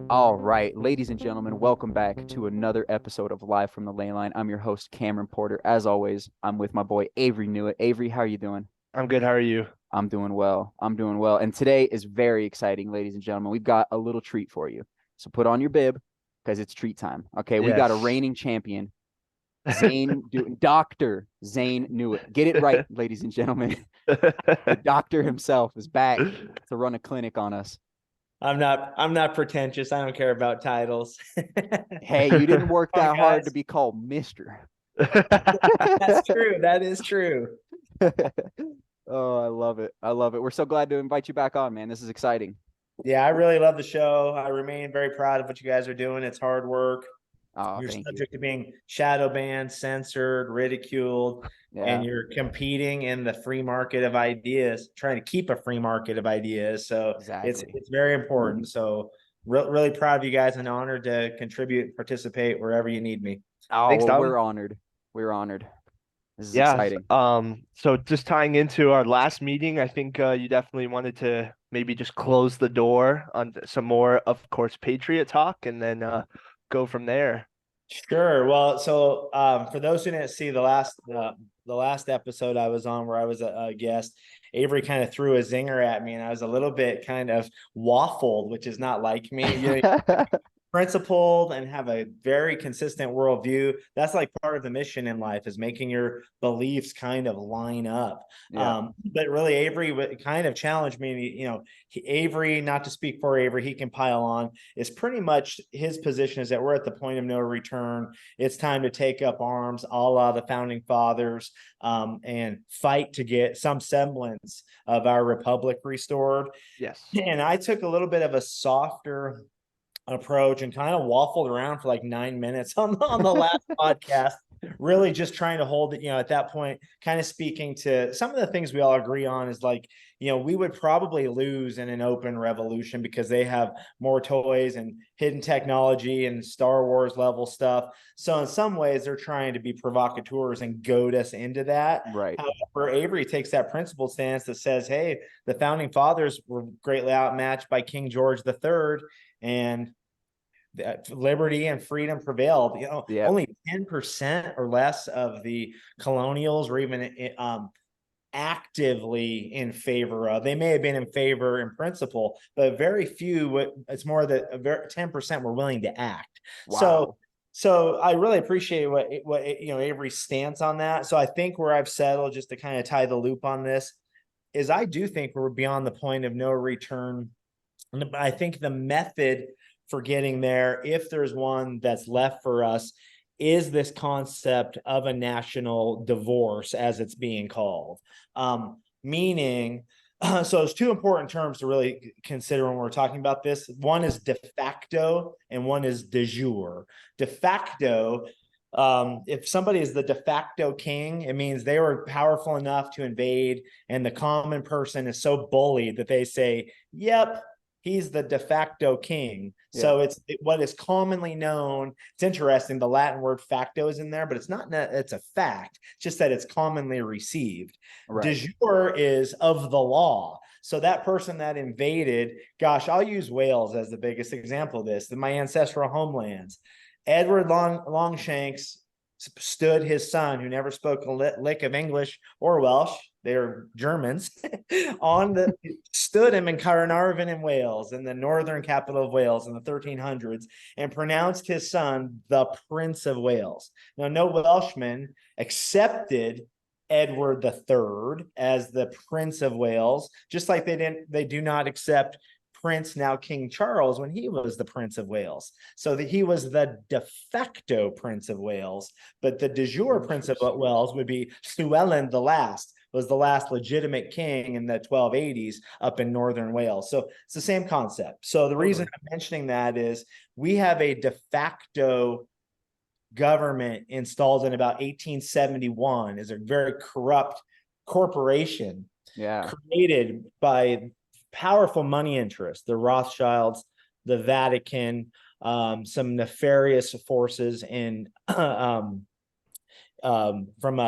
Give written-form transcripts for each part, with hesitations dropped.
All right, ladies and gentlemen, welcome back to another episode of Live from the Ley Line. I'm your host, Cameron Porter. As always, I'm with my boy Avery Newitt. Avery, how are you doing? I'm good. How are you? I'm doing well. I'm doing well. And today is very exciting, ladies and gentlemen. We've got a little treat for you. So put on your bib because it's treat time. Okay, we got a Yes. reigning champion, Dr. Zane Newitt. Get it right, ladies and gentlemen. The doctor himself is back to run a clinic on us. I'm not pretentious. I don't care about titles. Hey, you didn't work Come on, that hard to guys. be called Mister. That's true. That is true. Oh, I love it. I love it. We're so glad to invite you back on, man. This is exciting. Yeah, I really love the show. I remain very proud of what you guys are doing. It's hard work. Oh, You're thank you. subject to being shadow banned, censored, ridiculed, Yeah, and you're competing in the free market of ideas, trying to keep a free market of ideas. So exactly. it's very important. So really proud of you guys and honored to contribute and participate wherever you need me. Oh, Thanks, well, Dom. we're honored. We're honored. This is Yeah. exciting. So just tying into our last meeting, I think you definitely wanted to maybe just close the door on some more, of course, Patriot talk, and then go from there. Sure. Well, so for those who didn't see the last episode I was on where I was a guest, Avery kind of threw a zinger at me, and I was a little bit kind of waffled, which is not like me. You know, principled and have a very consistent worldview. That's like part of the mission in life, is making your beliefs kind of line up. Yeah, But really, Avery kind of challenged me. You know, Avery, not to speak for Avery, he can pile on. Is pretty much his position is that we're at the point of no return. It's time to take up arms, a la the founding fathers, and fight to get some semblance of our republic restored. Yes. And I took a little bit of a softer approach and kind of waffled around for like 9 minutes on the last podcast, really just trying to hold it, you know, at that point, kind of speaking to some of the things we all agree on is like, you know, we would probably lose in an open revolution because they have more toys and hidden technology and Star Wars level stuff. So in some ways they're trying to be provocateurs and goad us into that. right. However, Avery takes that principled stance that says, hey, the founding fathers were greatly outmatched by King George III, and liberty and freedom prevailed. You know, Yeah, only 10% or less of the colonials were even actively in favor of. They may have been in favor in principle, but very few. It's more that 10% were willing to act. wow. So I really appreciate what you know, Avery's stance on that. So I think where I've settled, just to kind of tie the loop on this, is I do think we're beyond the point of no return. I think the method for getting there, if there's one that's left for us, is this concept of a national divorce, as it's being called. Meaning, so there's two important terms to really consider when we're talking about this. One is de facto and one is de jure. De facto, if somebody is the de facto king, it means they were powerful enough to invade, and the common person is so bullied that they say, yep, he's the de facto king. Yeah, So it's what is commonly known. It's interesting. The Latin word facto is in there, but it's not, it's a fact. It's just that it's commonly received. De right. jure is of the law. So that person that invaded, gosh, I'll use Wales as the biggest example of this, my ancestral homelands. Edward Longshanks stood his son, who never spoke a lick of English or Welsh, they're Germans, stood him in Carnarvon in Wales, in the northern capital of Wales in the 1300s, and pronounced his son the Prince of Wales. Now, no Welshman accepted Edward III as the Prince of Wales, just like they do not accept Prince, now King Charles, when he was the Prince of Wales. So that he was the de facto Prince of Wales, but the de jure Prince of Wales would be Llewellyn the Last, was the last legitimate king in the 1280s up in northern Wales. So it's the same concept. So the reason I'm mentioning that is we have a de facto government installed in about 1871, is a very corrupt corporation Yeah, created by powerful money interests, the Rothschilds, the Vatican, some nefarious forces in from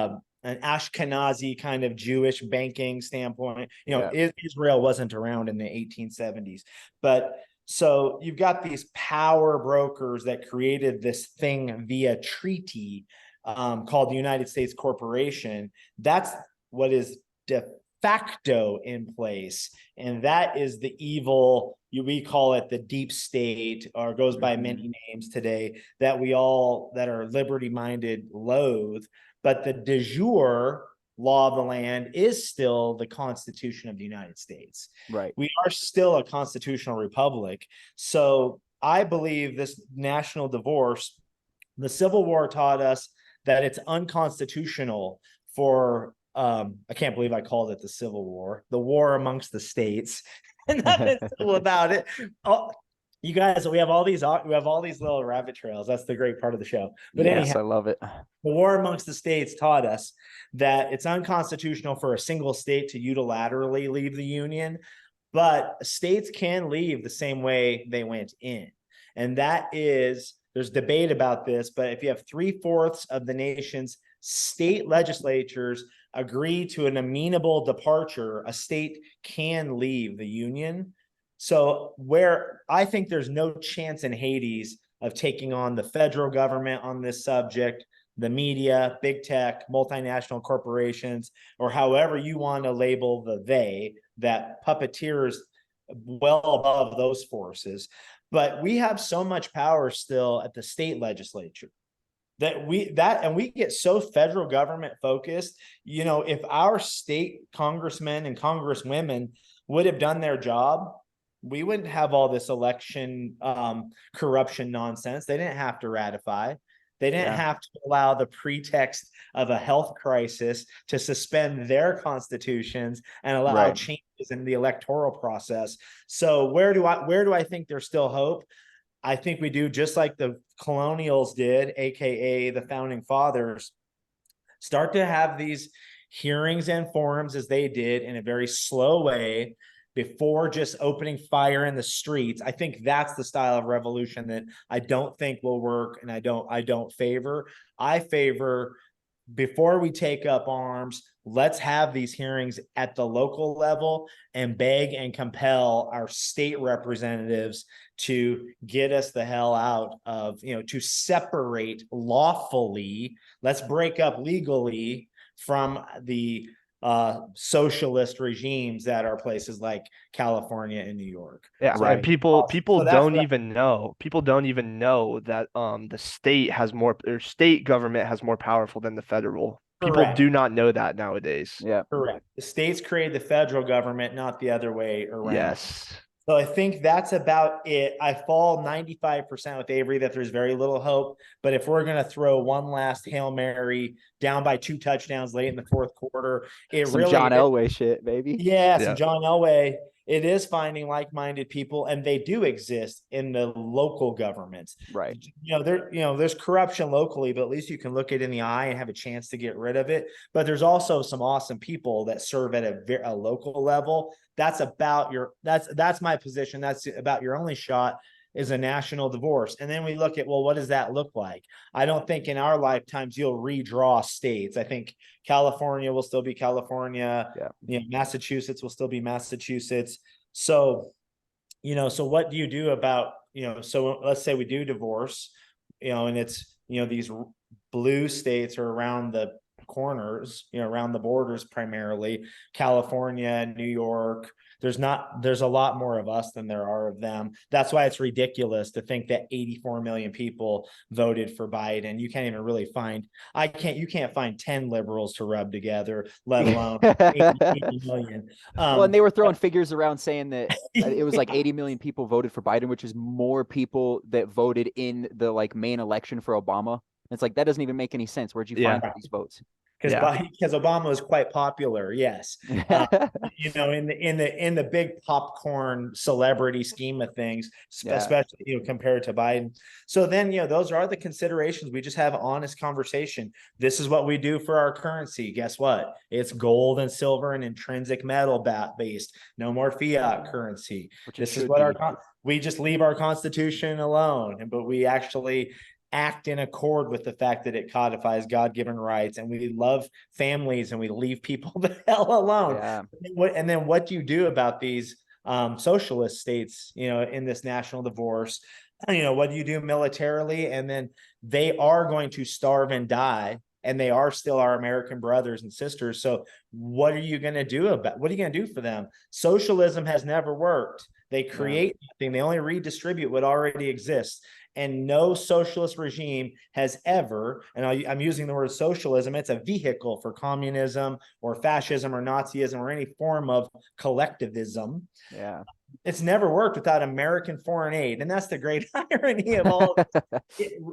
an Ashkenazi kind of Jewish banking standpoint. Yeah. Israel wasn't around in the 1870s, but so you've got these power brokers that created this thing via treaty called the United States Corporation. That's what is de facto in place. And that is the evil, we call it the deep state, or goes by many names today, that we all that are liberty-minded loathe. But the de jure law of the land is still the Constitution of the United States. Right. We are still a constitutional republic. So I believe this national divorce, the Civil War taught us that it's unconstitutional for, I can't believe I called it the Civil War, the war amongst the states, and nothing cool about it. Oh, you guys, we have all these little rabbit trails. That's the great part of the show. But yes, anyhow, I love it. the war amongst the states taught us that it's unconstitutional for a single state to unilaterally leave the union, but states can leave the same way they went in. And that is, there's debate about this, but if you have 3/4 of the nation's state legislatures agree to an amenable departure, a state can leave the union. So where I think there's no chance in Hades of taking on the federal government on this subject, the media, big tech, multinational corporations, or however you want to label the they, that puppeteers well above those forces. But we have so much power still at the state legislature that we get so federal government focused. If our state congressmen and congresswomen would have done their job, we wouldn't have all this election corruption nonsense. They didn't have to ratify. They didn't have to allow the pretext of a health crisis to suspend their constitutions and allow changes in the electoral process. So where do I think there's still hope? I think we do just like the colonials did, aka the founding fathers, start to have these hearings and forums as they did in a very slow way before just opening fire in the streets. I think that's the style of revolution that I don't think will work, and I don't favor. I favor, before we take up arms, let's have these hearings at the local level and beg and compel our state representatives to get us the hell out of, to separate lawfully. Let's break up legally from the socialist regimes that are places like California and New York. Yeah, So, and people so don't even know that the state has more, or state government has more powerful than the federal. People Correct. do not know that nowadays. Yeah. Correct. The states create the federal government, not the other way around. Yes. So I think that's about it. I fall 95% with Avery that there's very little hope. But if we're going to throw one last Hail Mary down by 2 touchdowns late in the fourth quarter, Some John Elway shit, baby. Yeah, some John Elway. It is finding like-minded people, and they do exist in the local governments. Right. There's corruption locally, but at least you can look it in the eye and have a chance to get rid of it. But there's also some awesome people that serve at a local level. That's my position. That's about your only shot is a national divorce. And then we look at, well, what does that look like? I don't think in our lifetimes you'll redraw states. I think California will still be California. Yeah. Massachusetts will still be Massachusetts. So, so what do you do about, so let's say we do divorce, and it's, these blue states are around the corners, around the borders, primarily California, New York. There's a lot more of us than there are of them. That's why it's ridiculous to think that 84 million people voted for Biden. You can't even really you can't find 10 liberals to rub together, let alone 80 million. Well, and they were throwing figures around saying that it was like 80 million people voted for Biden, which is more people that voted in the main election for Obama. It's like, that doesn't even make any sense. Where'd you find these votes? Because Obama was quite popular, yes. In the big popcorn celebrity scheme of things, especially compared to Biden. So then those are the considerations. We just have honest conversation. This is what we do for our currency. Guess what? It's gold and silver and intrinsic metal based. No more fiat currency. This is what we just leave our Constitution alone, but we actually act in accord with the fact that it codifies God-given rights, and we love families and we leave people the hell alone. Yeah. And then what do you do about these socialist states, in this national divorce? What do you do militarily? And then they are going to starve and die, and they are still our American brothers and sisters. So what are you going to do for them? Socialism has never worked. They create nothing. They only redistribute what already exists. And no socialist regime has ever, and I'm using the word socialism, it's a vehicle for communism or fascism or Nazism or any form of collectivism. Yeah. It's never worked without American foreign aid. And that's the great irony of all.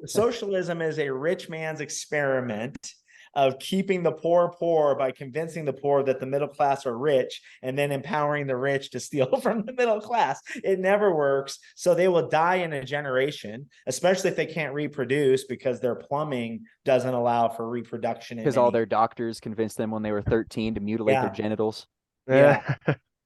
Socialism is a rich man's experiment of keeping the poor by convincing the poor that the middle class are rich, and then empowering the rich to steal from the middle class. It never works. So they will die in a generation, especially if they can't reproduce, because their plumbing doesn't allow for reproduction. Because all their doctors convinced them when they were 13 to mutilate their genitals. Yeah.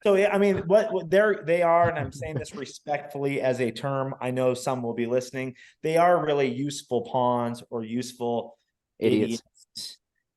So, I mean, what they are, and I'm saying this respectfully as a term, I know some will be listening, they are really useful pawns or useful idiots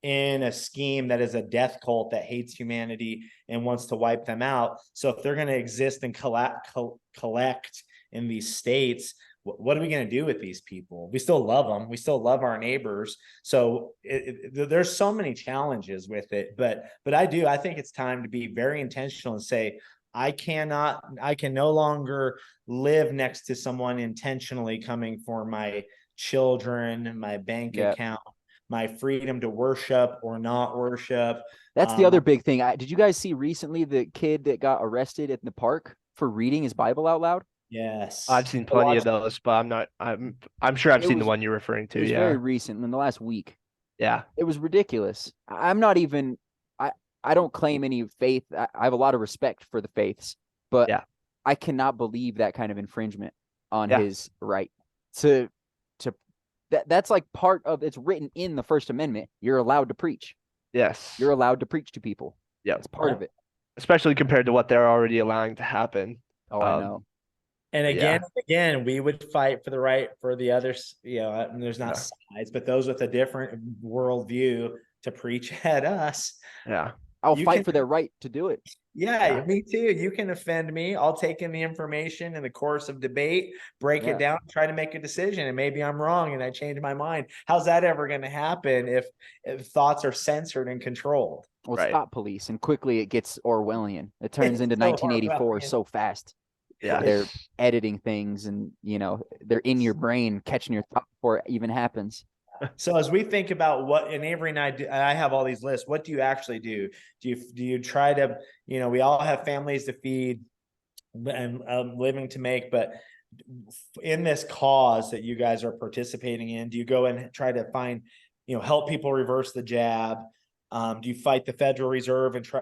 in a scheme that is a death cult that hates humanity and wants to wipe them out. So if they're going to exist and collect in these states, what are we going to do with these people? We still love them. We still love our neighbors. So there's so many challenges with it, but I think it's time to be very intentional and say, I can no longer live next to someone intentionally coming for my children, my bank account, my freedom to worship or not worship. That's the other big thing. Did you guys see recently the kid that got arrested at the park for reading his Bible out loud? Yes. I've seen plenty of those, but I'm sure I've seen the one you're referring to. It was very recent, in the last week. Yeah. It was ridiculous. I'm not even, I don't claim any faith. I have a lot of respect for the faiths, but I cannot believe that kind of infringement on his right to that's like part of, it's written in the First Amendment. You're allowed to preach. Yes. You're allowed to preach to people. Yeah. It's part of it. Especially compared to what they're already allowing to happen. Oh, I know. And again, we would fight for the right for the others, and there's not sides, but those with a different worldview to preach at us. Yeah. I'll fight for their right to do it. Yeah, me too. You can offend me. I'll take in the information in the course of debate, break it down, try to make a decision. And maybe I'm wrong and I change my mind. How's that ever going to happen if thoughts are censored and controlled? Well, stop police. And quickly it gets Orwellian. It turns into 1984 so fast. Yeah. They're editing things and, they're in your brain, catching your thought before it even happens. So as we think about what, and Avery and I have all these lists. What do you actually do? Do you try to, we all have families to feed and living to make, but in this cause that you guys are participating in, do you go and try to find, help people reverse the jab? Do you fight the Federal Reserve and try,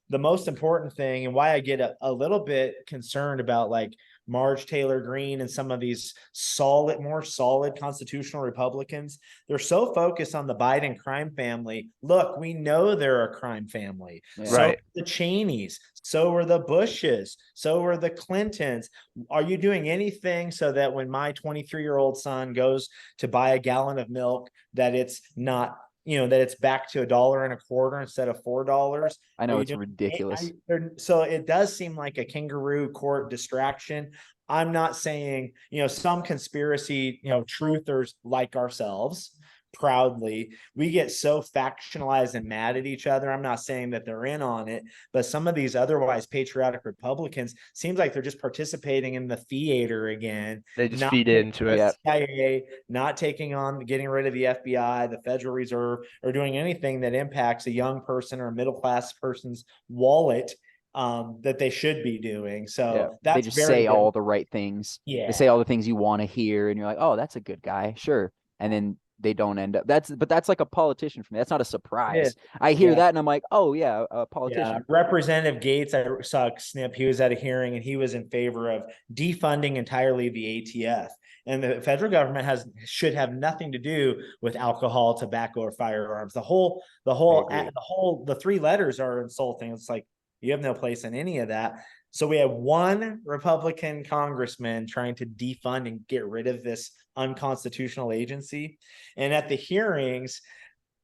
the most important thing, and why I get a little bit concerned about like Marge Taylor Greene and some of these more solid constitutional Republicans, they're so focused on the Biden crime family. Look, we know they're a crime family. Yeah. So the Cheneys, so are the Bushes, so are the Clintons. Are you doing anything so that when my 23-year-old son goes to buy a gallon of milk, that it's not, that it's back to $1.25 instead of $4? I know it's ridiculous. So it does seem like a kangaroo court distraction. I'm not saying, some conspiracy, truthers like ourselves proudly, we get so factionalized and mad at each other. I'm not saying that they're in on it, but some of these otherwise patriotic Republicans seems like they're just participating in the theater again. They just feed into it. CIA, not taking on getting rid of the FBI, the Federal Reserve, or doing anything that impacts a young person or a middle class person's wallet that they should be doing. So that's they just say all the right things. Yeah. They say all the things you want to hear, and you're like, oh, that's a good guy. Sure. And then they don't end up. But that's like a politician for me. That's not a surprise. I hear that and I'm like, oh yeah, a politician. Yeah. Representative Gates, I saw a snip. He was at a hearing and he was in favor of defunding entirely the ATF. And the federal government should have nothing to do with alcohol, tobacco, or firearms. The three letters are insulting. It's like you have no place in any of that. So we have one Republican congressman trying to defund and get rid of this unconstitutional agency. And at the hearings,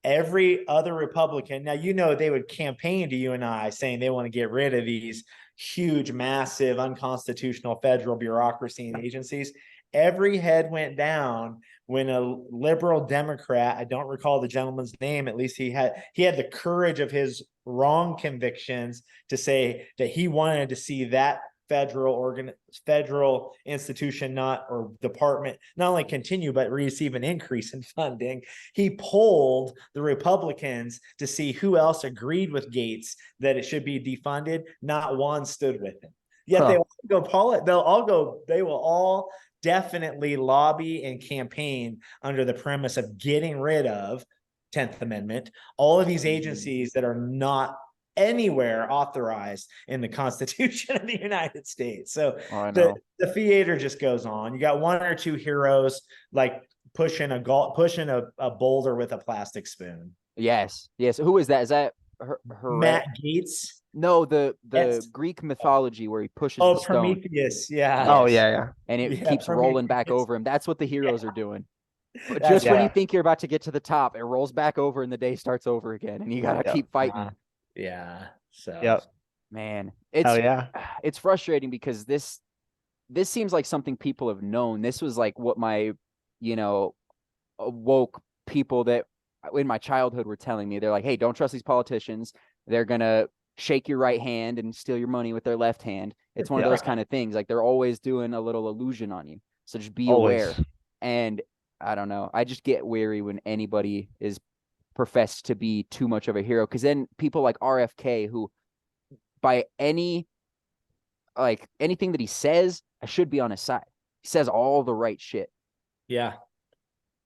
every other Republican, now, they would campaign to you and I saying they want to get rid of these huge, massive, unconstitutional federal bureaucracy and agencies. Every head went down when a liberal Democrat, I don't recall the gentleman's name, at least he had the courage of his wrong convictions to say that he wanted to see that federal institution or department not only continue but receive an increase in funding. He polled the Republicans to see who else agreed with Gates that it should be defunded. Not one stood with him. Yet they will all definitely lobby and campaign under the premise of getting rid of 10th Amendment, all of these agencies that are not anywhere authorized in the Constitution of the United States. So the theater just goes on. You got one or two heroes like pushing a boulder with a plastic spoon. Yes. Who is that? Is that Matt Gaetz? No, the Greek mythology where he pushes the stone. Prometheus, yeah. Oh, yeah. And it keeps rolling back over him. That's what the heroes are doing. But just when you think you're about to get to the top, it rolls back over and the day starts over again. And you got to keep fighting. Yeah. So, man, it's frustrating because this seems like something people have known. This was like what my, woke people that in my childhood were telling me. They're like, hey, don't trust these politicians. They're going to shake your right hand and steal your money with their left hand. It's one of those kind of things. Like they're always doing a little illusion on you. So just be aware. And I don't know. I just get weary when anybody is professed to be too much of a hero. Because then people like RFK, who by anything that he says, I should be on his side. He says all the right shit. Yeah.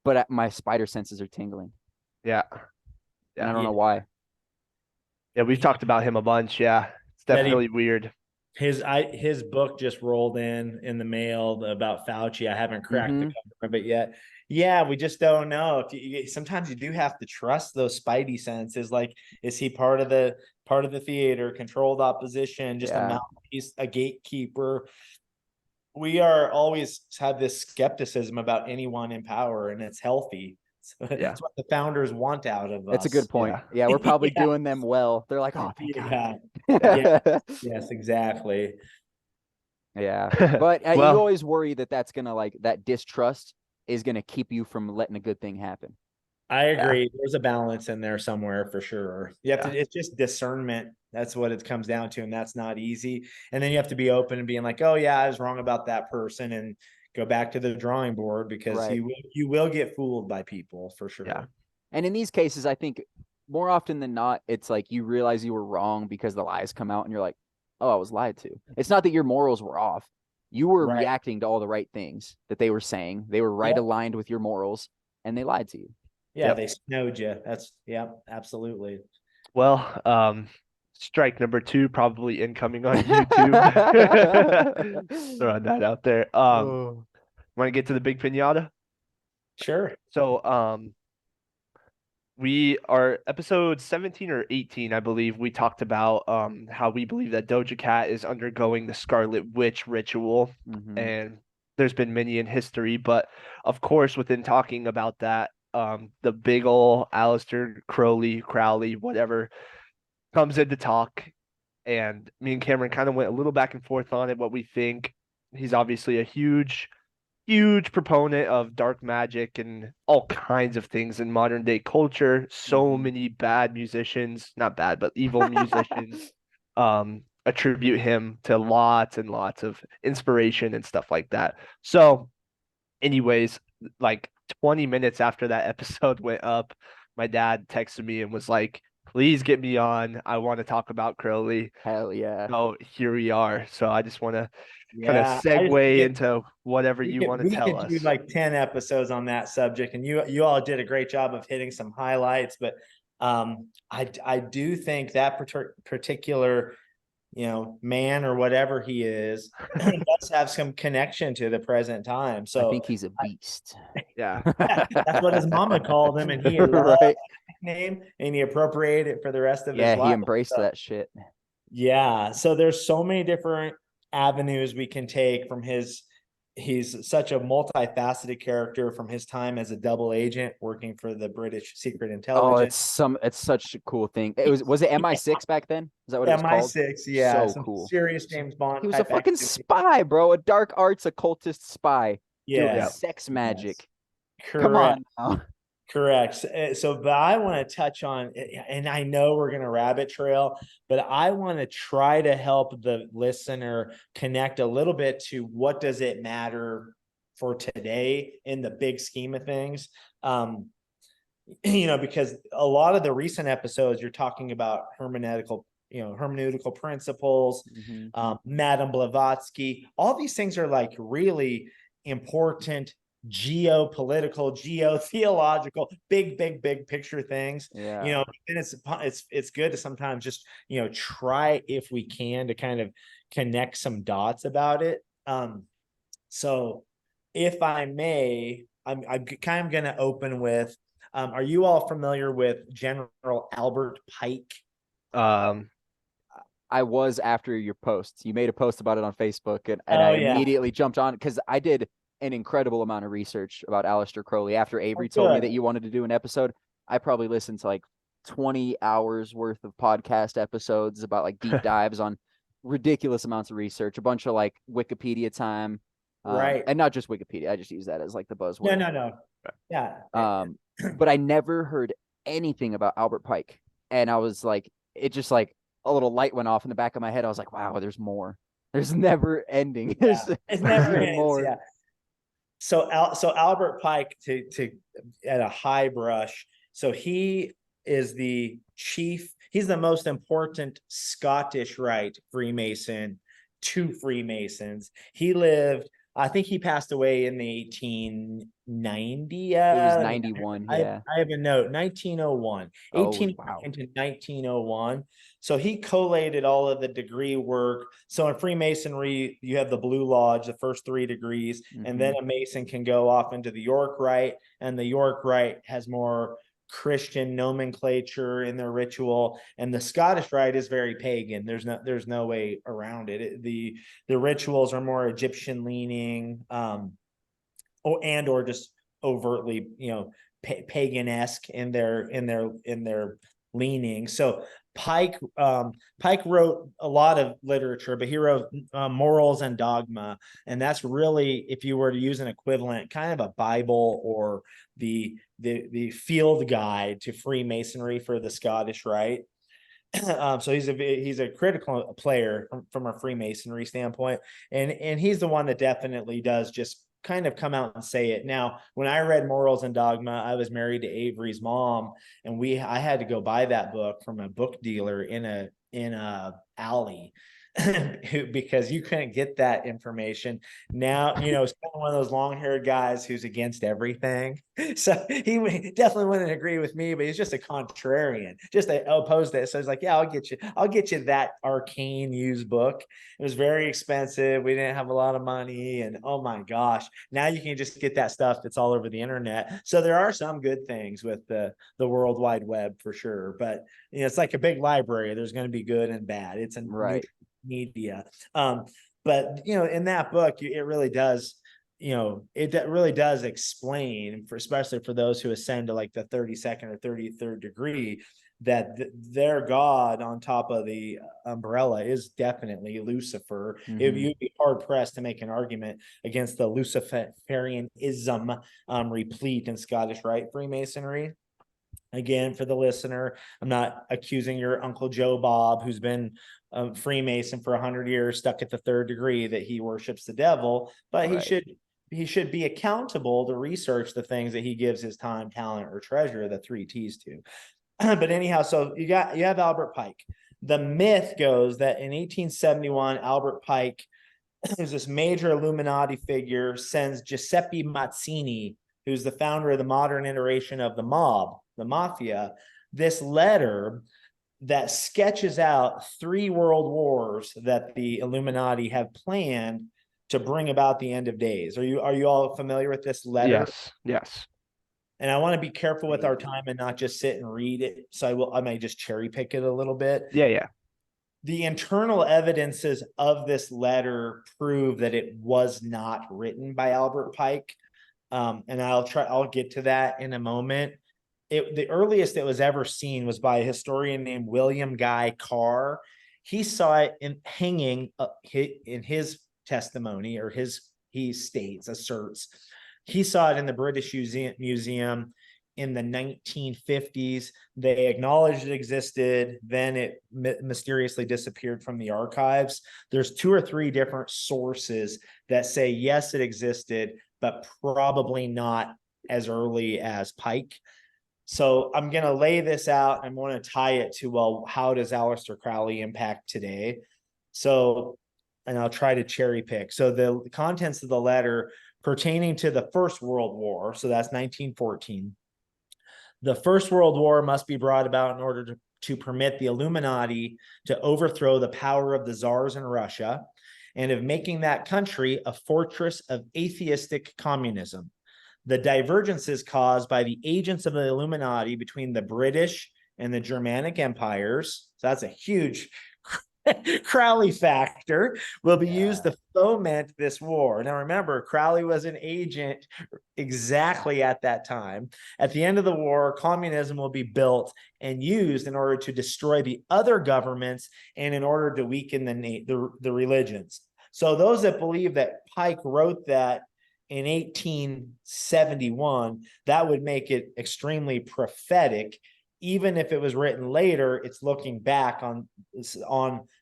But my spider senses are tingling. Yeah. And I don't know why. Yeah, we've talked about him a bunch. Yeah, it's definitely weird. His book just rolled in the mail about Fauci. I haven't cracked the cover of it yet. Yeah, we just don't know. Sometimes you do have to trust those spidey senses. Like, is he part of the theater, controlled opposition, just a mouthpiece, a gatekeeper? We are always have this skepticism about anyone in power, and it's healthy. So that's what the founders want out of us. That's a good point. Yeah, we're probably doing them well. They're like, oh, thank God. Yes, exactly. Yeah. But you always worry that's going to that distrust is going to keep you from letting a good thing happen. I agree. There's a balance in there somewhere for sure. You have to, it's just discernment. That's what it comes down to. And that's not easy. And then you have to be open and being like, oh yeah, I was wrong about that person, and go back to the drawing board, because you will get fooled by people for sure. Yeah. And in these cases, I think more often than not, it's like you realize you were wrong because the lies come out and you're like, oh, I was lied to. It's not that your morals were off. You were reacting to all the right things that they were saying. They were aligned with your morals, and they lied to you. Yeah, they snowed you. That's absolutely. Well, strike number 2 probably incoming on YouTube. Throwing that out there. Want to get to the big pinata? Sure. So we are episode 17 or 18, I believe. We talked about how we believe that Doja Cat is undergoing the Scarlet Witch ritual, and there's been many in history, but of course, within talking about that, the big ol' Aleister Crowley, whatever, comes in to talk, and me and Cameron kind of went a little back and forth on it, what we think. He's obviously a huge proponent of dark magic and all kinds of things in modern day culture. So many bad musicians, not bad, but evil musicians, attribute him to lots and lots of inspiration and stuff like that. So anyways, like 20 minutes after that episode went up, my dad texted me and was like, please get me on. I want to talk about Crowley. Hell yeah. So here we are. So I just want to kind of segue into whatever you want to tell us. We could do like 10 episodes on that subject, and you all did a great job of hitting some highlights, but I do think that particular man or whatever he is does have some connection to the present time. So I think he's a beast. That's what his mama called him, and he loved that nickname, and he appropriated it for the rest of his life. Yeah, he embraced that shit. Yeah, so there's so many different avenues we can take from his he's such a multifaceted character from his time as a double agent working for the British Secret Intelligence. It's such a cool thing. Was it MI6 back then? Is that what it was called? MI6, yeah. So some cool. serious James Bond. He was a fucking spy, bro. A dark arts occultist spy. Yeah. Doing sex magic. Yes. Come on now. Correct. So, but I want to touch on, and I know we're going to rabbit trail, but I want to try to help the listener connect a little bit to what does it matter for today in the big scheme of things. Because a lot of the recent episodes, you're talking about hermeneutical principles, Madame Blavatsky, all these things are like really important geopolitical, geotheological, big picture things. Yeah. And it's good to sometimes just, try if we can to kind of connect some dots about it. So if I may, I'm kind of going to open with, are you all familiar with General Albert Pike? I was after your post. You made a post about it on Facebook, and I immediately jumped on because I did an incredible amount of research about Aleister Crowley. After Avery told me that you wanted to do an episode, I probably listened to like 20 hours worth of podcast episodes about like deep dives on ridiculous amounts of research, a bunch of like Wikipedia time. Right. And not just Wikipedia. I just use that as like the buzzword. No. Yeah. But I never heard anything about Albert Pike. And I was like, it just like a little light went off in the back of my head. I was like, wow, there's more. There's never ending. It's never ends, more. Yeah. So Albert Pike, to at a high brush. So he is the chief. He's the most important Scottish Rite Freemason to Freemasons. He lived. I think he passed away in the 1890. It was 91. Yeah. I have a note. 1901. 1801 to 1901. So he collated all of the degree work. So in Freemasonry, you have the Blue Lodge, the first 3 degrees, and then a Mason can go off into the York Rite, and the York Rite has more Christian nomenclature in their ritual, and the Scottish Rite is very pagan. There's no way around it. The rituals are more Egyptian leaning, or just overtly, pagan-esque in their leaning. So Pike wrote a lot of literature, but he wrote Morals and Dogma, and that's really, if you were to use an equivalent, kind of a Bible or the field guide to Freemasonry for the Scottish Rite. So he's a critical player from a Freemasonry standpoint, and he's the one that definitely does just kind of come out and say it. Now, when I read Morals and Dogma, I was married to Avery's mom, and I had to go buy that book from a book dealer in a alley because you couldn't get that information. Now, it's kind of one of those long-haired guys who's against everything. So he definitely wouldn't agree with me, but he's just a contrarian, just opposed to it. So he's like, yeah, I'll get you that arcane used book. It was very expensive. We didn't have a lot of money, and oh my gosh, now you can just get that stuff that's all over the internet. So there are some good things with the World Wide Web for sure, but it's like a big library. There's going to be good and bad. It's right. Media. But in that book, it really does, it really does explain, especially for those who ascend to like the 32nd or 33rd degree, that their god on top of the umbrella is definitely Lucifer. You'd be hard pressed to make an argument against the Luciferianism replete in Scottish Rite Freemasonry. Again, for the listener, I'm not accusing your Uncle Joe Bob, who's been a Freemason for 100 years, stuck at the 3rd degree, that he worships the devil, but right. he should be accountable to research the things that he gives his time, talent, or treasure, the 3 T's to. But anyhow, so you have Albert Pike. The myth goes that in 1871, Albert Pike, who's this major Illuminati figure, sends Giuseppe Mazzini, who's the founder of the modern iteration of the mob, the mafia, this letter that sketches out 3 world wars that the Illuminati have planned to bring about the end of days. Are you all familiar with this letter? Yes. And I want to be careful with our time and not just sit and read it. So I may just cherry pick it a little bit. Yeah. The internal evidences of this letter prove that it was not written by Albert Pike. And I'll get to that in a moment. The earliest it was ever seen was by a historian named William Guy Carr. He saw it hanging in his testimony, or he asserts, he saw it in the British Museum in the 1950s. They acknowledged it existed. Then it mysteriously disappeared from the archives. There's 2 or 3 different sources that say, yes, it existed, but probably not as early as Pike. So I'm going to lay this out. I'm going to tie it to, well, how does Aleister Crowley impact today? So, and I'll try to cherry pick. So the contents of the letter pertaining to the First World War, so that's 1914. The First World War must be brought about in order to permit the Illuminati to overthrow the power of the czars in Russia and of making that country a fortress of atheistic communism. The divergences caused by the agents of the Illuminati between the British and the Germanic empires, so that's a huge Crowley factor, will be used to foment this war. Now remember, Crowley was an agent exactly at that time. At the end of the war, communism will be built and used in order to destroy the other governments and in order to weaken the religions. So those that believe that Pike wrote that in 1871, that would make it extremely prophetic. Even if it was written later, it's looking back on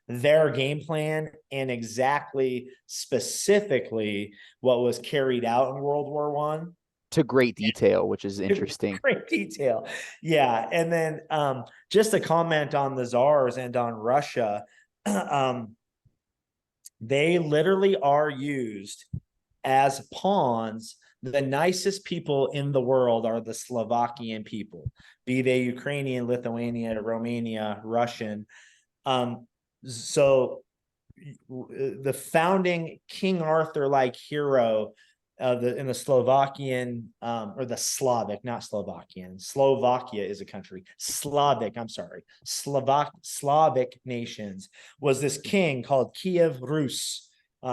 their game plan and exactly specifically what was carried out in World War I. To great detail, which is interesting. Great detail. Yeah. And then just a comment on the czars and on Russia. They literally are used as pawns. The nicest people in the world are the Slovakian people, be they Ukrainian, Lithuanian, Romania, Russian. So the founding King Arthur-like hero in the Slovakian, or the Slavic, not Slovakian. Slovakia is a country. Slavic nations was this king called Kiev Rus.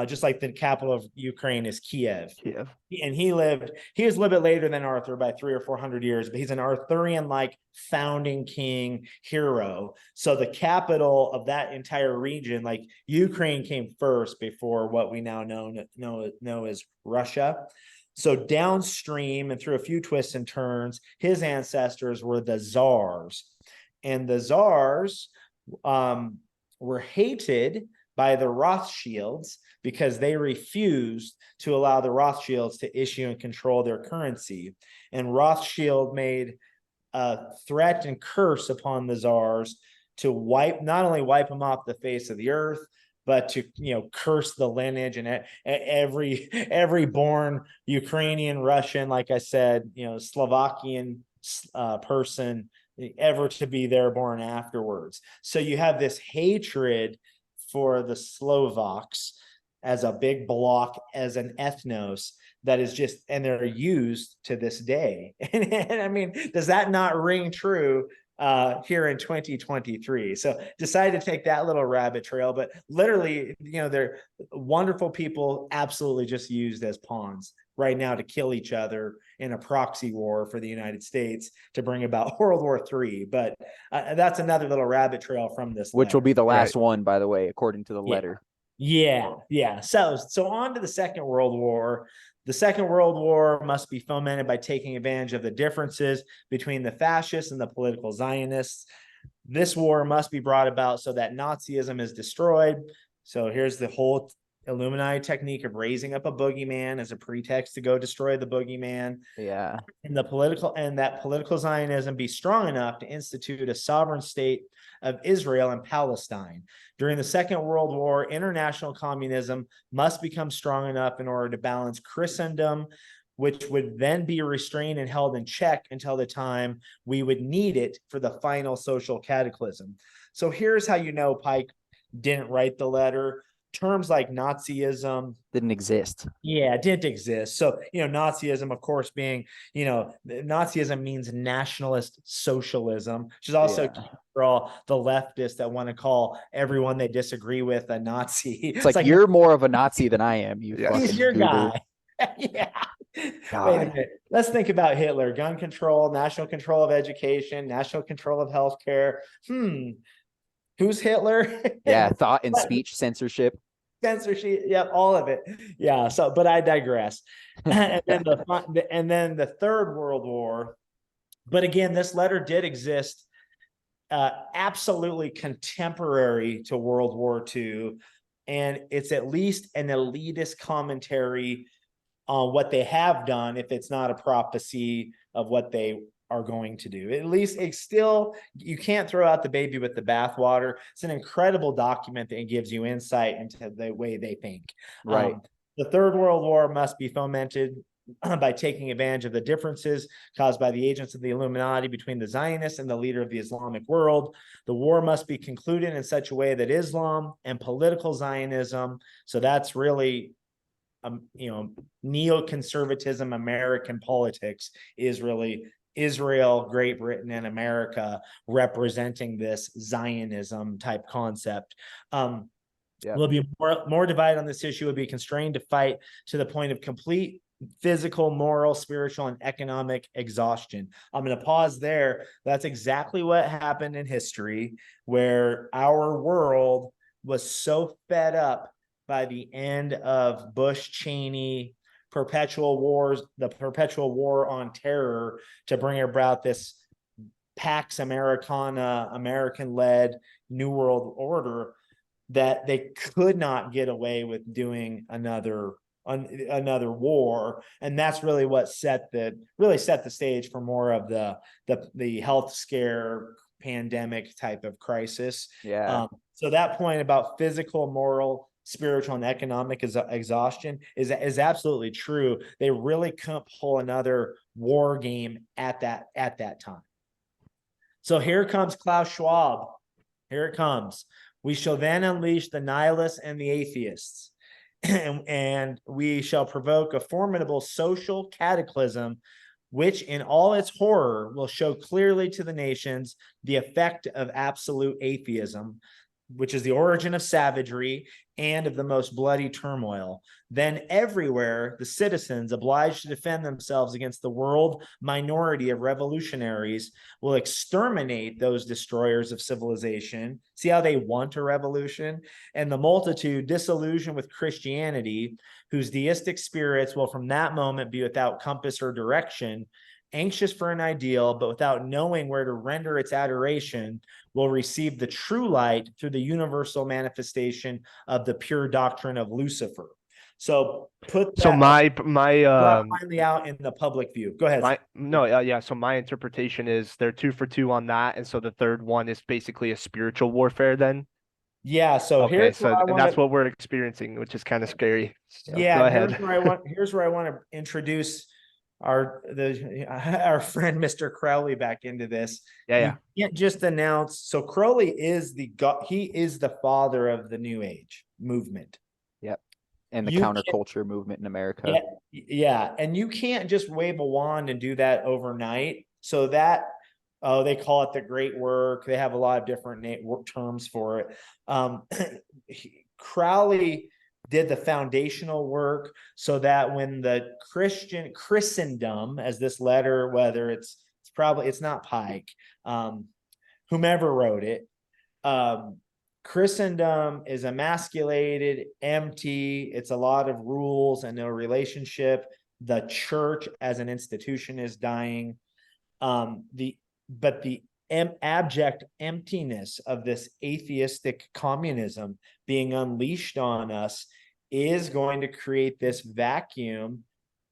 Just like the capital of Ukraine is Kiev. And he was a little bit later than Arthur by 300 or 400 years, but he's an Arthurian-like founding king hero. So the capital of that entire region, like Ukraine, came first before what we now know as Russia. So downstream and through a few twists and turns, his ancestors were the czars. And the czars were hated by the Rothschilds because they refused to allow the Rothschilds to issue and control their currency. And Rothschild made a threat and curse upon the czars to not only wipe them off the face of the earth, but to curse the lineage and every born Ukrainian, Russian, like I said, Slovakian person ever to be there born afterwards. So you have this hatred for the Slovaks as a big block, as an ethnos that is just, and they're used to this day. And I mean, does that not ring true here in 2023? So decided to take that little rabbit trail, but literally, they're wonderful people, absolutely just used as pawns right now to kill each other in a proxy war for the United States to bring about World War III. But that's another little rabbit trail from this Which letter. will be the last one, by the way, according to the letter. Yeah. So on to the Second World War. The Second World War must be fomented by taking advantage of the differences between the fascists and the political Zionists. This war must be brought about so that Nazism is destroyed. So here's the whole Illuminati technique of raising up a boogeyman as a pretext to go destroy the boogeyman. Yeah. And that political Zionism be strong enough to institute a sovereign state of Israel and Palestine. During the Second World War, international communism must become strong enough in order to balance Christendom, which would then be restrained and held in check until the time we would need it for the final social cataclysm. So here's how Pike didn't write the letter. terms like Nazism didn't exist. Yeah, it didn't exist. So, Nazism, of course, being, Nazism means nationalist socialism, which is also for all the leftists that want to call everyone they disagree with a Nazi. It's like you're more of a Nazi than I am. He's your guy. Yeah. God. Wait a minute. Let's think about Hitler. Gun control, national control of education, national control of healthcare. Who's Hitler? Yeah, thought and speech censorship. Censorship, yep, all of it. Yeah. So, but I digress. And then the Third World War. But again, this letter did exist, absolutely contemporary to World War II, and it's at least an elitist commentary on what they have done, if it's not a prophecy of what they are going to do. At least it's still, you can't throw out the baby with the bathwater. It's an incredible document that gives you insight into the way they think. Right. The Third World War must be fomented by taking advantage of the differences caused by the agents of the Illuminati between the Zionists and the leader of the Islamic world. The war must be concluded in such a way that Islam and political Zionism, so that's really neoconservatism, American politics, is really Israel, Great Britain, and America representing this Zionism type concept. Will be more divided on this issue, will be constrained to fight to the point of complete physical, moral, spiritual, and economic exhaustion. I'm going to pause there. That's exactly what happened in history, where our world was so fed up by the end of Bush-Cheney perpetual wars, the perpetual war on terror, to bring about this Pax Americana, American-led New World Order, that they could not get away with doing another war. And that's really what set the stage for more of the health scare pandemic type of crisis. So that point about physical, moral, spiritual, and economic exhaustion is absolutely true. They really couldn't pull another war game at that time. So here comes Klaus Schwab. Here it comes. We shall then unleash the nihilists and the atheists, and we shall provoke a formidable social cataclysm, which in all its horror will show clearly to the nations the effect of absolute atheism, which is the origin of savagery and of the most bloody turmoil. Then everywhere the citizens, obliged to defend themselves against the world minority of revolutionaries, will exterminate those destroyers of civilization. See how they want a revolution? And the multitude, disillusioned with Christianity, whose deistic spirits will from that moment be without compass or direction, anxious for an ideal, but without knowing where to render its adoration, will receive the true light through the universal manifestation of the pure doctrine of Lucifer. So my finally out in the public view. Go ahead. So my interpretation is they're 2 for 2 on that, and so the third one is basically a spiritual warfare then. Yeah. So that's what we're experiencing, which is kind of scary. So yeah. Go ahead. Here's where I want to introduce our friend Mr. Crowley back into this. You can't just announce. So Crowley is he is the father of the New Age movement. Yep. And the counterculture movement in America. Yeah. And you can't just wave a wand and do that overnight. So that they call it the great work. They have a lot of different terms for it. Crowley did the foundational work so that when the Christendom, as this letter, whether it's not Pike, whomever wrote it, Christendom is emasculated, empty. It's a lot of rules and no relationship. The church as an institution is dying. The abject emptiness of this atheistic communism being unleashed on us is going to create this vacuum,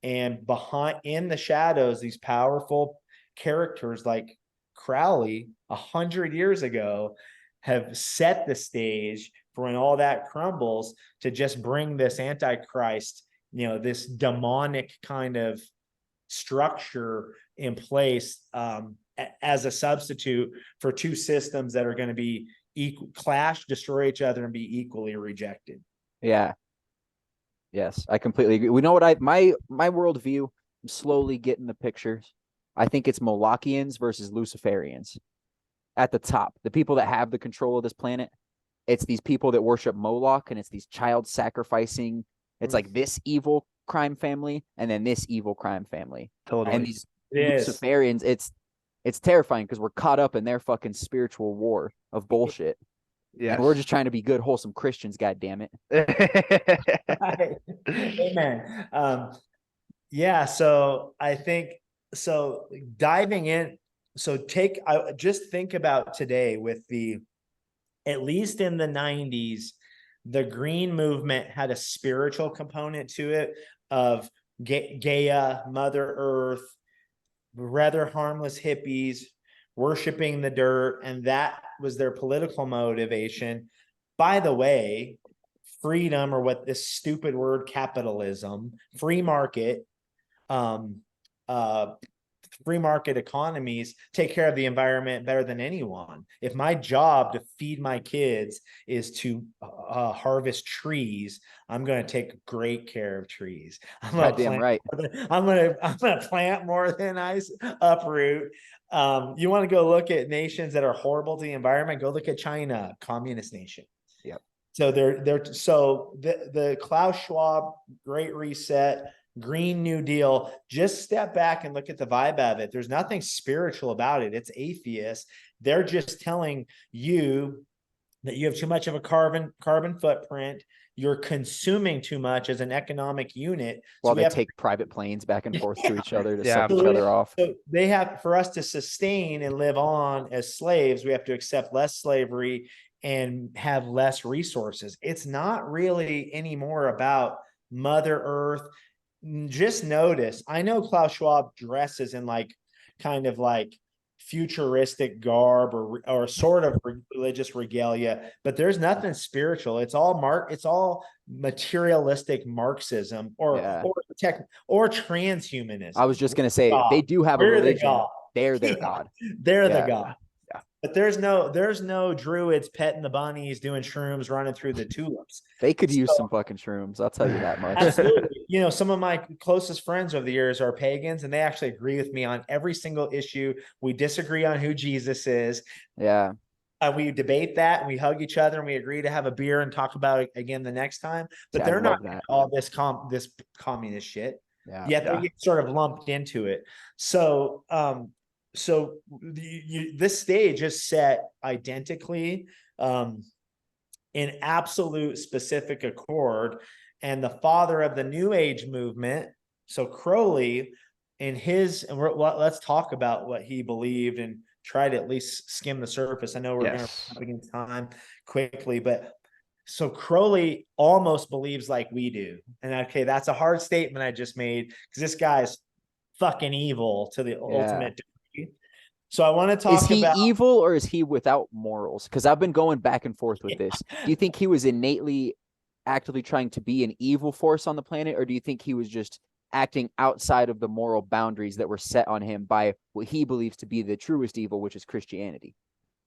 and in the shadows, these powerful characters like Crowley 100 years ago have set the stage for when all that crumbles to just bring this Antichrist, this demonic kind of structure in place as a substitute for two systems that are going to be clash, destroy each other, and be equally rejected. Yeah. Yes, I completely agree. We know what my worldview, I'm slowly getting the pictures. I think it's Molochians versus Luciferians at the top. The people that have the control of this planet. It's these people that worship Moloch, and it's these child sacrificing. It's like this evil crime family, and then this evil crime family. Totally. And these Luciferians, it's terrifying because we're caught up in their fucking spiritual war of bullshit. Yeah, and we're just trying to be good, wholesome Christians. God damn it. Amen. Yeah. So I think diving in. So just think about today with at least in the 90s, the green movement had a spiritual component to it of Gaia, Mother Earth, rather harmless hippies worshiping the dirt, and that was their political motivation. By the way, freedom, or what this stupid word capitalism, free market economies take care of the environment better than anyone. If my job to feed my kids is to harvest trees, I'm going to take great care of trees. I'm going to plant more than I uproot. You want to go look at nations that are horrible to the environment? Go look at China, communist nation. Yep. So the Klaus Schwab Great Reset, Green New Deal, just step back and look at the vibe of it. There's nothing spiritual about it. It's atheist. They're just telling you that you have too much of a carbon footprint. You're consuming too much as an economic unit. While they take private planes back and forth to each other to suck each other off. So they have, for us to sustain and live on as slaves, we have to accept less slavery and have less resources. It's not really anymore about Mother Earth. Just notice, I know Klaus Schwab dresses in kind of futuristic garb or sort of religious regalia, but there's nothing spiritual. It's all materialistic Marxism or transhumanism. I was just gonna say, they do have a religion. They're their God. They're the God. But there's no druids petting the bunnies, doing shrooms, running through the tulips. They could use some fucking shrooms. I'll tell you that much. Absolutely. Some of my closest friends over the years are pagans, and they actually agree with me on every single issue. We disagree on who Jesus is. Yeah. We debate that, and we hug each other, and we agree to have a beer and talk about it again the next time. But they're not all this communist shit. Yeah. Yet they get sort of lumped into it. So this stage is set identically in absolute specific accord, and the father of the New Age movement, so Crowley, let's talk about what he believed and try to at least skim the surface. I know we're going to up against time quickly, but so Crowley almost believes like we do, and okay, that's a hard statement I just made because this guy's fucking evil to the ultimate degree. So I want to talk about... Is he evil or is he without morals? Because I've been going back and forth with this. Do you think he was innately actively trying to be an evil force on the planet, or do you think he was just acting outside of the moral boundaries that were set on him by what he believes to be the truest evil, which is Christianity?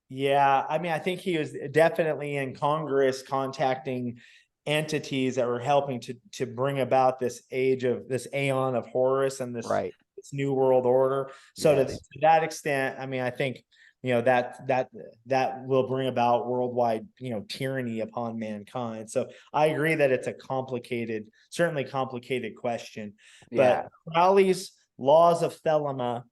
Yeah, I mean, I think he was definitely in Congress contacting entities that were helping to bring about this aeon of Horus and this new world order. So to that extent, I mean, I think that will bring about worldwide tyranny upon mankind. So I agree that it's a certainly complicated question. But Crowley's laws of Thelema,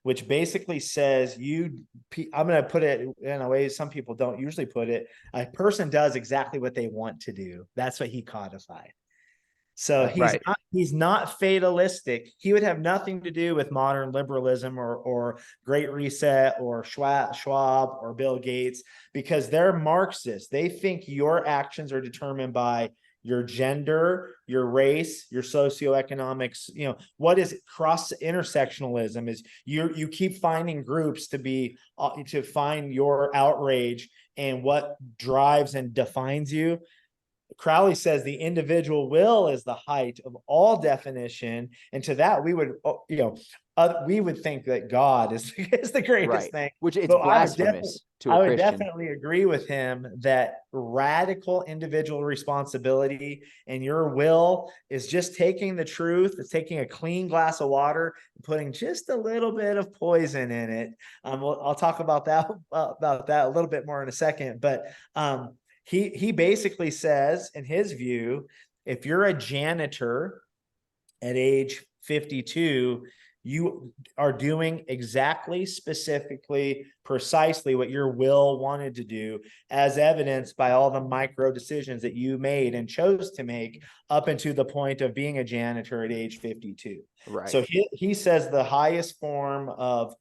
which basically says I'm going to put it in a way some people don't usually put it. A person does exactly what they want to do. That's what he codified. So he's not fatalistic. He would have nothing to do with modern liberalism or Great Reset or Schwab or Bill Gates, because they're Marxists. They think your actions are determined by your gender, your race, your socioeconomics. What is intersectionalism is you keep finding groups to find your outrage and what drives and defines you. Crowley says the individual will is the height of all definition. And to that, we would, we would think that God is the greatest thing, which it's but blasphemous to a I would Christian. definitely agree with him that radical individual responsibility and your will is just taking the truth. It's taking a clean glass of water and putting just a little bit of poison in it. I'll talk about that a little bit more in a second, but he basically says, in his view, if you're a janitor at age 52, you are doing exactly, specifically, precisely what your will wanted to do, as evidenced by all the micro decisions that you made and chose to make up into the point of being a janitor at age 52. Right. So he says the highest form of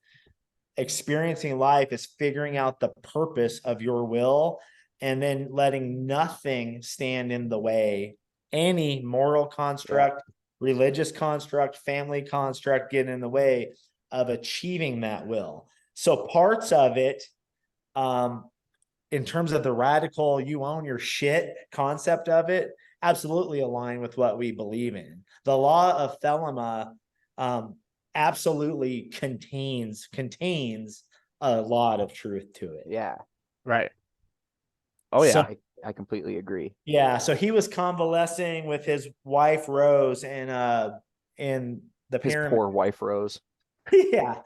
experiencing life is figuring out the purpose of your will and then letting nothing stand in the way, any moral construct, religious construct, family construct get in the way of achieving that will. So parts of it, in terms of the radical you own your shit concept of it, absolutely align with what we believe in. The law of Thelema absolutely contains a lot of truth to it. Yeah. Right. Oh yeah. So, I completely agree. Yeah, so he was convalescing with his wife Rose and in the His pyramid. poor wife Rose. Yeah,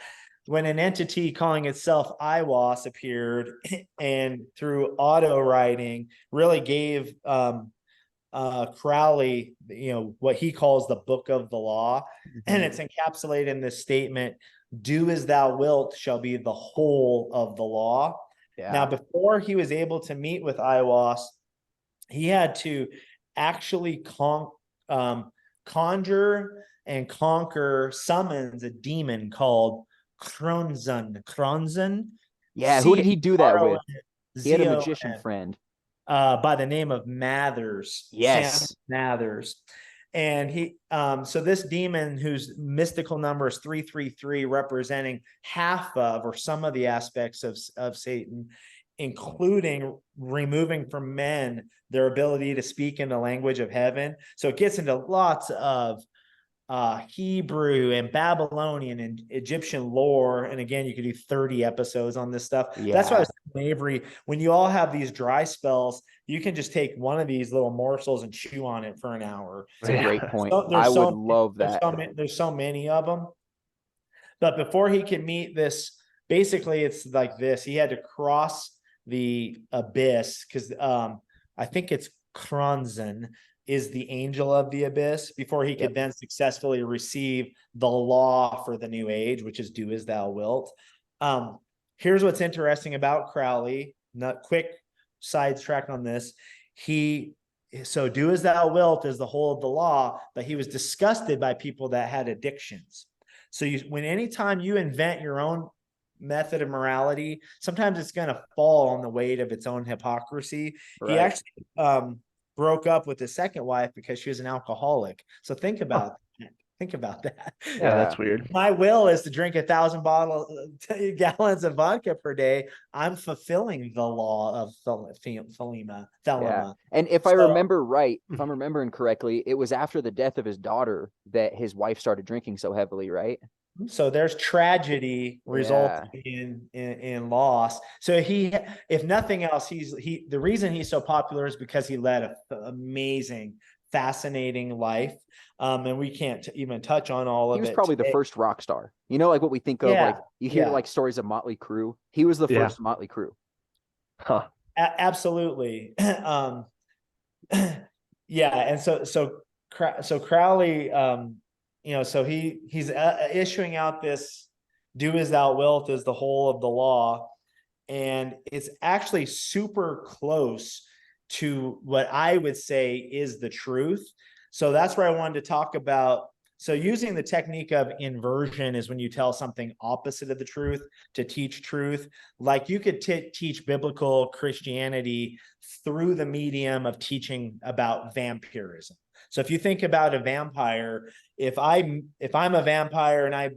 when an entity calling itself Iwas appeared and through auto writing really gave Crowley, what he calls the book of the law, and it's encapsulated in this statement: "Do as thou wilt shall be the whole of the law." Yeah. Now, before he was able to meet with Iwas, he had to actually conjure and summons a demon called Kronzon. Yeah, who did he do that with? He had a magician friend. By the name of Mathers. Yes. Sam Mathers. And he, so this demon, whose mystical number is 333, representing half of or some of the aspects of Satan, including removing from men their ability to speak in the language of heaven. So it gets into lots of Hebrew and Babylonian and Egyptian lore. And again, you could do 30 episodes on this stuff. Yeah. That's why I was saying, Avery, when you all have these dry spells, you can just take one of these little morsels and chew on it for an hour. It's a great point. I would love that. There's so many of them. But before he could meet this, basically it's like this. He had to cross the abyss because I think it's Kronzon is the angel of the abyss before he could then successfully receive the law for the new age, which is do as thou wilt. Here's what's interesting about Crowley. Not quick sidetrack on this. So do as thou wilt is the whole of the law, but he was disgusted by people that had addictions. So anytime you invent your own method of morality, sometimes it's going to fall on the weight of its own hypocrisy. Right. He actually broke up with his second wife because she was an alcoholic. So think about that. Think about that. Yeah, that's weird. My will is to drink 1,000 gallons of vodka per day. I'm fulfilling the law of Thelema. Yeah. And if I remember right, if I'm remembering correctly, it was after the death of his daughter that his wife started drinking so heavily, right? So there's tragedy resulting in loss. So if nothing else, the reason he's so popular is because he led an amazing, fascinating life. And we can't even touch on all of it. He was probably the first rock star. Like what we think of, like you hear like stories of Motley Crue. He was the first Motley Crue. Huh. Absolutely. And so Crowley, so he's issuing out this do as thou wilt is the whole of the law. And it's actually super close to what I would say is the truth. So that's where I wanted to talk about. So using the technique of inversion is when you tell something opposite of the truth to teach truth. Like you could teach biblical Christianity through the medium of teaching about vampirism. So if you think about a vampire, if I'm a vampire and I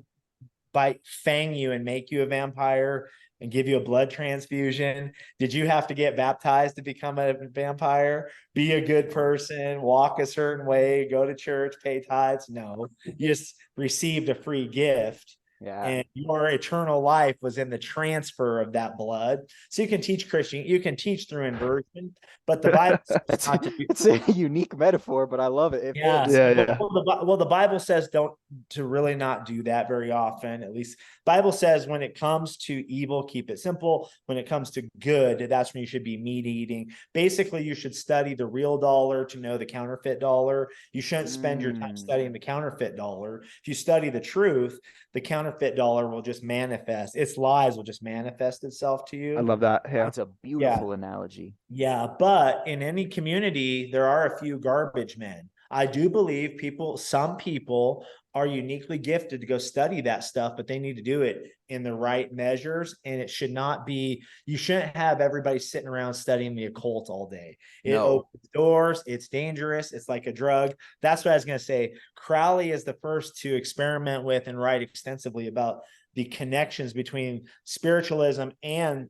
fang you and make you a vampire and give you a blood transfusion? Did you have to get baptized to become a vampire? Be a good person, walk a certain way, go to church, pay tithes? No, you just received a free gift. Yeah. And your eternal life was in the transfer of that blood. So you can teach you can teach through inversion, but the Bible says not to do. It's a unique metaphor, but I love it. Yeah. Yeah. Well, the Bible says to really not do that very often. At least Bible says when it comes to evil, keep it simple. When it comes to good, that's when you should be meat eating. Basically, you should study the real dollar to know the counterfeit dollar. You shouldn't spend your time studying the counterfeit dollar. If you study the truth, the counterfeit dollar will just manifest. Its lies will just manifest itself to you. I love that. Yeah. That's a beautiful analogy. Yeah, but in any community, there are a few garbage men. I do believe some people are uniquely gifted to go study that stuff, but they need to do it in the right measures. And it should not be, you shouldn't have everybody sitting around studying the occult all day. It opens doors. It's dangerous. It's like a drug. That's what I was going to say. Crowley is the first to experiment with and write extensively about the connections between spiritualism and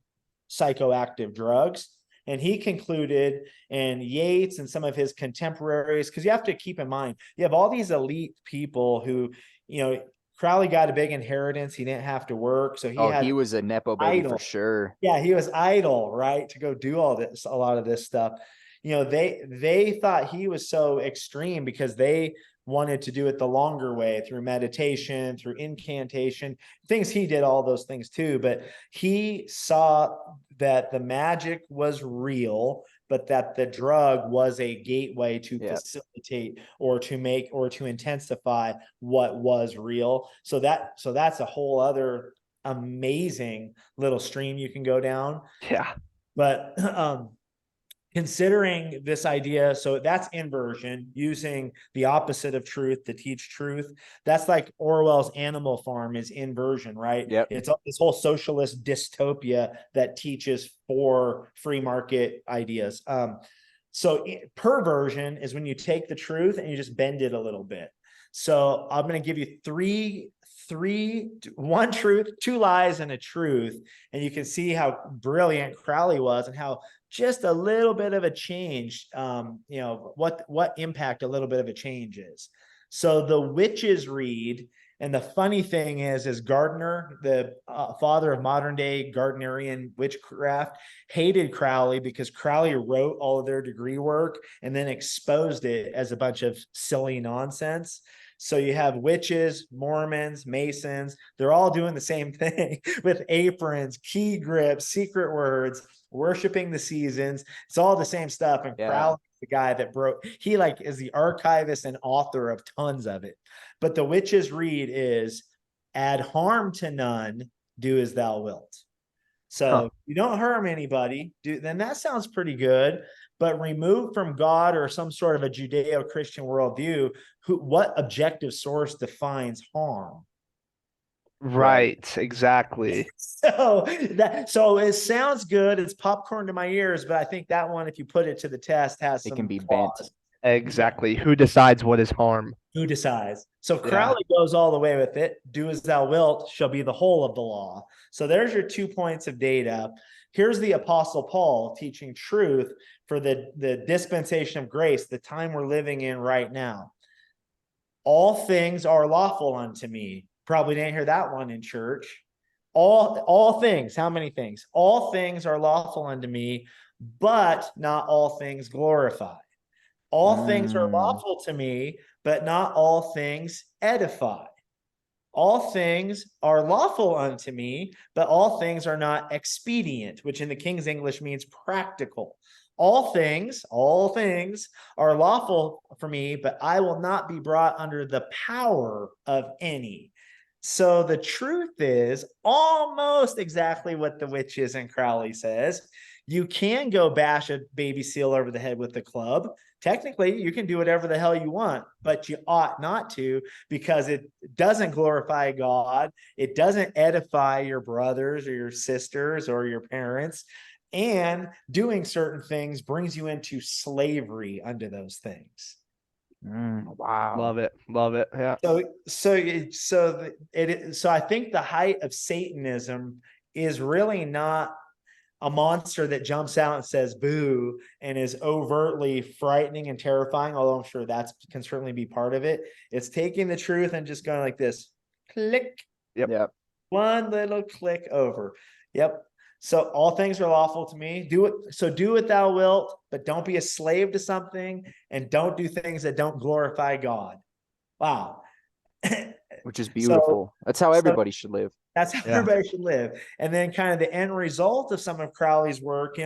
psychoactive drugs. And he concluded, and Yates and some of his contemporaries, because you have to keep in mind, you have all these elite people who, Crowley got a big inheritance. He didn't have to work. So he was a Nepo baby for sure. Yeah, he was idle, right? To go do a lot of this stuff. They thought he was so extreme because they wanted to do it the longer way through meditation, through incantation, things. He did all those things too, but he saw that the magic was real, but that the drug was a gateway to facilitate or to make or to intensify what was real. So that's a whole other amazing little stream you can go down. Yeah. But considering this idea, so that's inversion, using the opposite of truth to teach truth. That's like Orwell's Animal Farm is inversion, right? Yep. It's this whole socialist dystopia that teaches for free market ideas. So perversion is when you take the truth and you just bend it a little bit. So I'm going to give you one truth, two lies, and a truth. And you can see how brilliant Crowley was and how just a little bit of a change, what impact a little bit of a change is. So the witches read, and the funny thing is Gardner, the father of modern day Gardnerian witchcraft, hated Crowley because Crowley wrote all of their degree work and then exposed it as a bunch of silly nonsense. So you have witches, Mormons, Masons, they're all doing the same thing with aprons, key grips, secret words, worshiping the seasons. It's all the same stuff. And Crowley is the guy that is the archivist and author of tons of it. But the witches read is add harm to none, do as thou wilt. So you don't harm anybody, then that sounds pretty good. But remove from God or some sort of a Judeo-Christian worldview, what objective source defines harm? Right, exactly. So it sounds good. It's popcorn to my ears, but I think that one, if you put it to the test, it can be bent. Exactly. Who decides what is harm? Who decides? So Crowley goes all the way with it. Do as thou wilt shall be the whole of the law. So there's your 2 points of data. Here's the Apostle Paul teaching truth for the dispensation of grace, the time we're living in right now. All things are lawful unto me. Probably didn't hear that one in church. All things. How many things? All things are lawful unto me, but not all things glorify. All things are lawful to me, but not all things edify. All things are lawful unto me, but all things are not expedient, which in the King's English means practical. All things are lawful for me, but I will not be brought under the power of any. So the truth is almost exactly what the witches and Crowley says. You can go bash a baby seal over the head with the club. Technically, you can do whatever the hell you want, but you ought not to, because it doesn't glorify God. It doesn't edify your brothers or your sisters or your parents. And doing certain things brings you into slavery unto those things. Wow. Love it. Love it. Yeah. So I think the height of Satanism is really not a monster that jumps out and says boo and is overtly frightening and terrifying, although I'm sure that can certainly be part of it. It's taking the truth and just going like this, click. Yep. One little click over. Yep. So all things are lawful to me. Do what thou wilt, but don't be a slave to something, and don't do things that don't glorify God. Wow. Which is beautiful. That's how everybody should live. That's how everybody should live. And then kind of the end result of some of Crowley's work,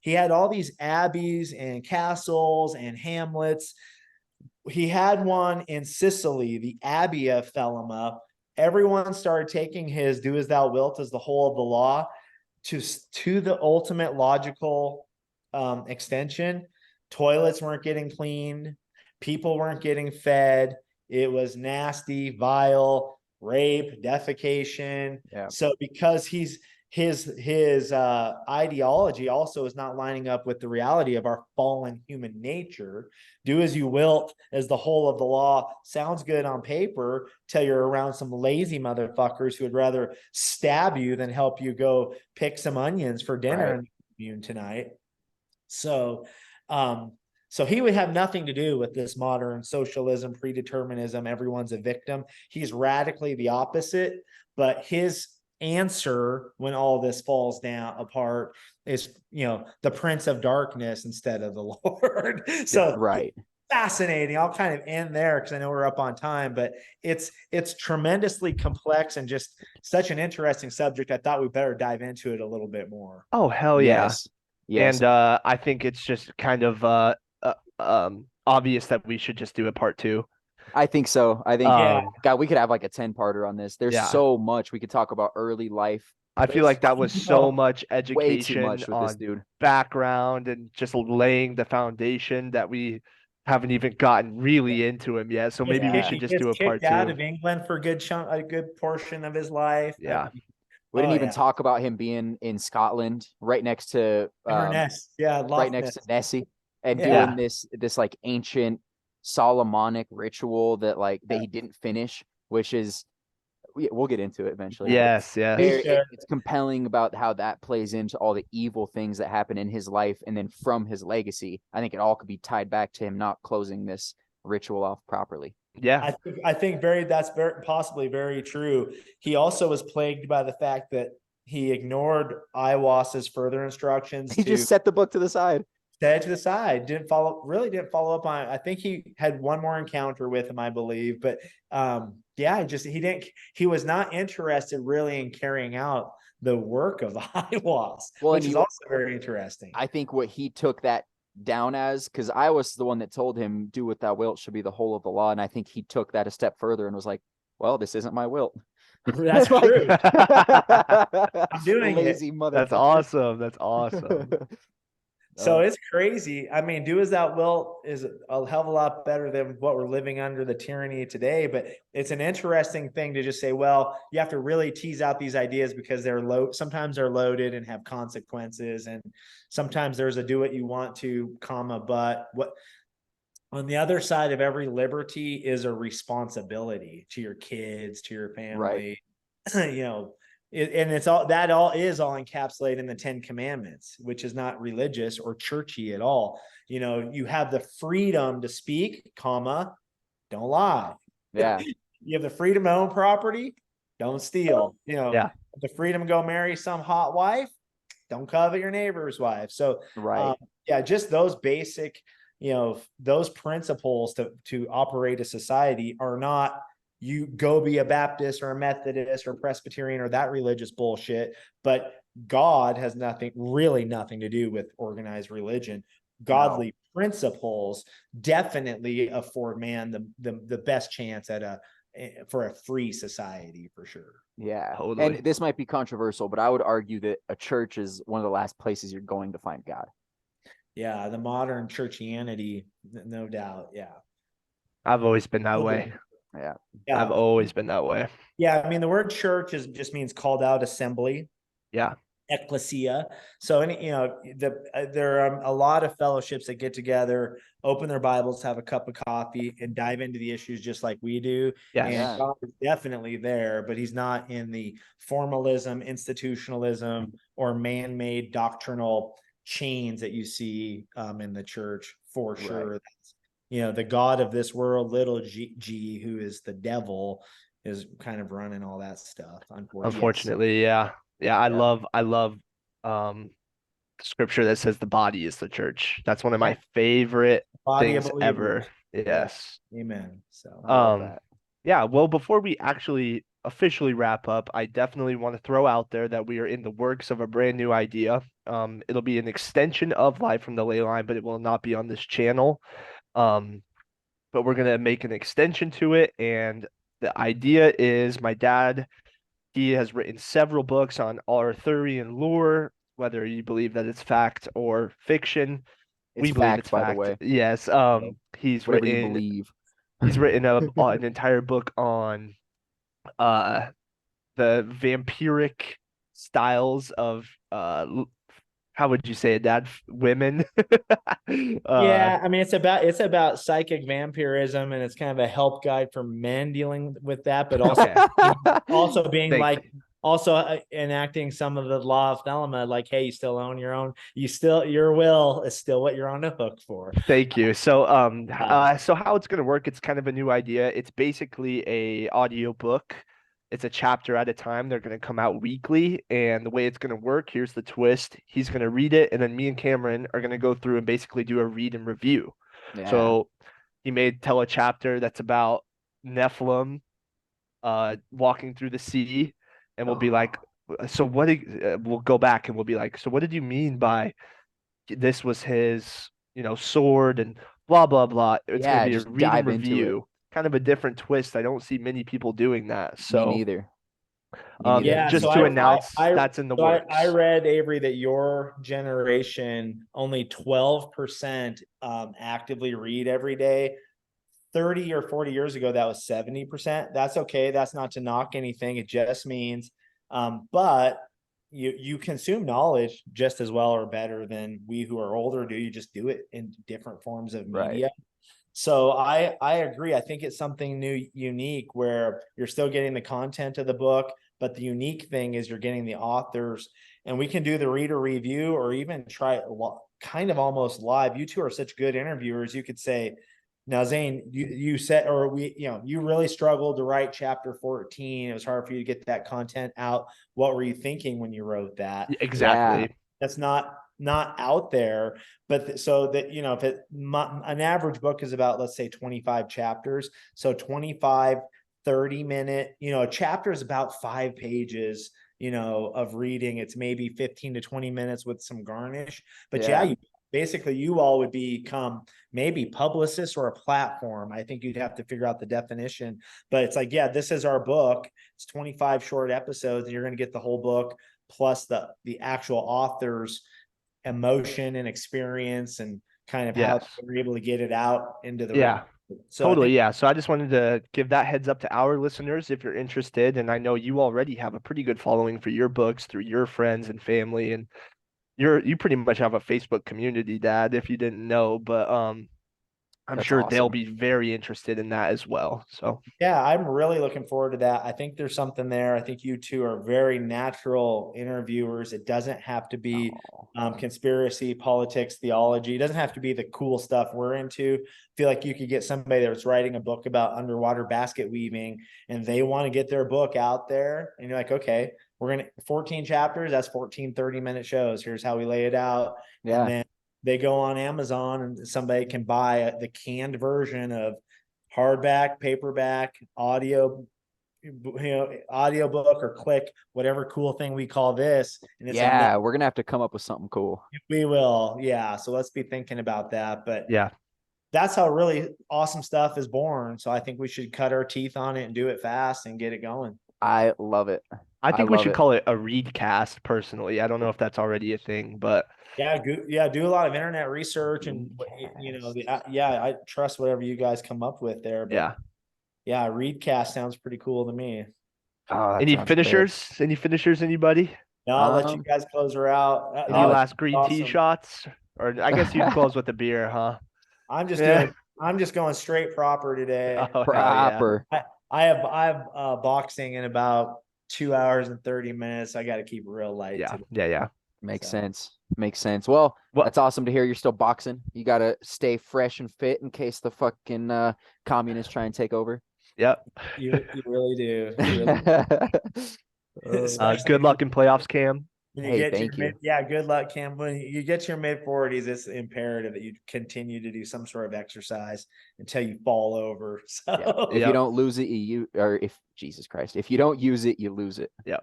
he had all these abbeys and castles and hamlets. He had one in Sicily, the Abbey of Thelema. Everyone started taking his do as thou wilt as the whole of the law to the ultimate logical extension. Toilets weren't getting cleaned. People weren't getting fed. It was nasty, vile, rape, defecation. Yeah. So because his ideology also is not lining up with the reality of our fallen human nature. Do as you wilt as the whole of the law sounds good on paper till you're around some lazy motherfuckers who would rather stab you than help you go pick some onions for dinner tonight. So he would have nothing to do with this modern socialism, predeterminism, everyone's a victim. He's radically the opposite, but his answer when all this falls down apart is, the Prince of Darkness instead of the Lord. So fascinating. I'll kind of end there because I know we're up on time, but it's tremendously complex and just such an interesting subject. I thought we better dive into it a little bit more. Oh, hell yeah. Yes. And I think it's just kind of obvious that we should just do a part 2. I think so. I think, God, we could have like a 10-parter on this. There's so much we could talk about early life. I feel like that was so much education way too much with on this dude. Background and just laying the foundation that we haven't even gotten really into him yet. So maybe we should just do a part 2. Out of England for a good portion of his life. Yeah. We didn't even talk about him being in Scotland, right next to right next to Nessie, and doing this like ancient Solomonic ritual that he didn't finish, which is we'll get into it eventually. Yes. It's compelling about how that plays into all the evil things that happen in his life, and then from his legacy. I think it all could be tied back to him not closing this ritual off properly. Yeah, I think that's possibly very true. He also was plagued by the fact that he ignored Aiwass's further instructions. He just set the book to the side. Set it to the side. Didn't follow up on it. I think he had one more encounter with him, I believe, but he was not interested really in carrying out the work of Aiwass, which is also very interesting. I think what he took that down as, because I was the one that told him do what thou wilt should be the whole of the law, and I think he took that a step further and was like, well, this isn't my wilt. That's true. I'm doing lazy mother. That's awesome. So it's crazy. I mean, do as thou wilt is a hell of a lot better than what we're living under the tyranny today. But it's an interesting thing to just say, well, you have to really tease out these ideas because sometimes they're loaded and have consequences. And sometimes there's a do what you want to, but what on the other side of every liberty is a responsibility to your kids, to your family, and it's all encapsulated in the 10 Commandments, which is not religious or churchy at all. You have the freedom to speak, don't lie. Yeah. You have the freedom to own property, don't steal. The freedom to go marry some hot wife, don't covet your neighbor's wife. So just those basic, those principles to operate a society are not you go be a Baptist or a Methodist or Presbyterian or that religious bullshit, but God has nothing to do with organized religion. Godly principles definitely afford man the best chance for a free society, for sure. Yeah. Totally. And this might be controversial, but I would argue that a church is one of the last places you're going to find God. Yeah, the modern churchianity, no doubt. Yeah. I've always been that way. Yeah. I've always been that way. Yeah, I mean, the word church just means called out assembly. Yeah. ecclesia. So there are a lot of fellowships that get together, open their Bibles, have a cup of coffee, and dive into the issues just like we do. Yes. And God is definitely there, but he's not in the formalism, institutionalism, or man-made doctrinal chains that you see in the church, for sure. Right. The God of this world, little g, who is the devil, is kind of running all that stuff. Unfortunately, yeah. I love scripture that says the body is the church. That's one of my favorite things ever. Yes. Yeah. Amen. So I love that. Yeah, well, before we actually officially wrap up, I definitely want to throw out there that we are in the works of a brand new idea. It'll be an extension of Live from the Ley Line, but it will not be on this channel. But we're gonna make an extension to it, and the idea is my dad, he has written several books on Arthurian lore, whether you believe that it's fact or fiction. We believe it's fact, by the way. Yes. He's whatever written, you believe. He's written an entire book on the vampiric styles of how would you say it, Dad? Women. Yeah, I mean it's about psychic vampirism, and it's kind of a help guide for men dealing with that, but also being enacting some of the law of Thelema, like, hey, you still own your own, your will is still what you're on the hook for. Thank you. So so how it's gonna work, it's kind of a new idea. It's basically a audio book. It's a chapter at a time. They're going to come out weekly. And the way it's going to work, here's the twist. He's going to read it. And then me and Cameron are going to go through and basically do a read and review. Yeah. So he may tell a chapter that's about Nephilim walking through the sea. And we'll be like, so what? We'll go back and we'll be like, so what did you mean by this was his, sword and blah, blah, blah. It's going to be a read and review. Kind of a different twist. I don't see many people doing that. So me neither. Just to announce that's in the works. I read, Avery, that your generation only 12% actively read every day. 30 or 40 years ago, that was 70%. That's okay. That's not to knock anything. It just means, but you consume knowledge just as well or better than we who are older do. You just do it in different forms of media. Right. So I agree. I think it's something new, unique, where you're still getting the content of the book, but the unique thing is you're getting the authors, and we can do the reader review or even try kind of almost live. You two are such good interviewers. You could say, now, Zane, you said, or you really struggled to write chapter 14. It was hard for you to get that content out. What were you thinking when you wrote that? Exactly. Yeah. That's not out there, but so that, if an average book is about, let's say 25 chapters. So 25, 30-minute, a chapter is about 5 pages, of reading. It's maybe 15 to 20 minutes with some garnish, but basically you all would become maybe publicists or a platform. I think you'd have to figure out the definition, but it's like, this is our book. It's 25 short episodes, and you're going to get the whole book plus the actual author's emotion and experience and kind of how they're able to get it out into the So totally. So I just wanted to give that heads up to our listeners if you're interested, and I know you already have a pretty good following for your books through your friends and family, and you pretty much have a Facebook community, Dad, if you didn't know, but I'm sure awesome. They'll be very interested in that as well. So yeah, I'm really looking forward to that. I think there's something there. I think you two are very natural interviewers. It doesn't have to be conspiracy, politics, theology. It doesn't have to be the cool stuff we're into. I feel like you could get somebody that's writing a book about underwater basket weaving, and they want to get their book out there, and you're like, okay, we're going to 14 chapters. That's 14 30-minute shows. Here's how we lay it out. Yeah. And then they go on Amazon, and somebody can buy the canned version of hardback, paperback, audio, audio book, or click whatever cool thing we call this. And it's we're gonna have to come up with something cool. We will, so let's be thinking about that. But yeah, that's how really awesome stuff is born. So I think we should cut our teeth on it and do it fast and get it going. I love it. I think we should call it a readcast. Personally, I don't know if that's already a thing, but do a lot of internet research, and I trust whatever you guys come up with there. But readcast sounds pretty cool to me. Any finishers? Any finishers? Anybody? No, I'll let you guys close her out. Any last green tea shots? Or I guess you'd close with the beer, huh? I'm just going straight proper today. Oh, Proper. I have boxing in about 2 hours and 30 minutes. I got to keep it real light. Yeah. Makes sense. Well, that's awesome to hear you're still boxing. You got to stay fresh and fit in case the fucking communists try and take over. Yep. You really do. Good luck in playoffs, Cam. Thank you. Good luck, Cam. When you get to your mid-40s, it's imperative that you continue to do some sort of exercise until you fall over. So if you don't lose it, if you don't use it, you lose it. Yeah.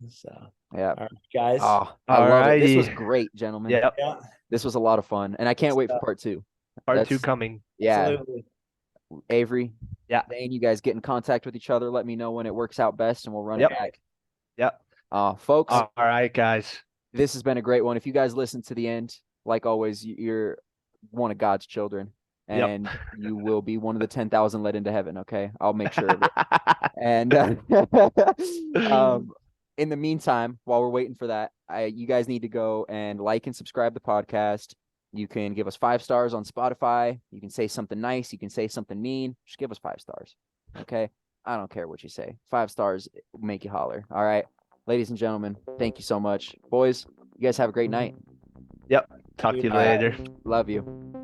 So all right, guys. Oh, I love it. This was great, gentlemen. Yeah. This was a lot of fun, and I can't wait for part 2. Part 2 coming. Yeah. Absolutely. Avery. Yeah. Zane, you guys get in contact with each other. Let me know when it works out best, and we'll run it back. Yep. Folks. All right, guys. This has been a great one. If you guys listen to the end, like always, you're one of God's children, and you will be one of the 10,000 led into heaven. Okay, I'll make sure of it. And in the meantime, while we're waiting for that, you guys need to go and like and subscribe to the podcast. You can give us 5 stars on Spotify. You can say something nice. You can say something mean. Just give us 5 stars. Okay, I don't care what you say. 5 stars make you holler. All right. Ladies and gentlemen, thank you so much. Boys, you guys have a great night. Yep. Talk to you later. Love you.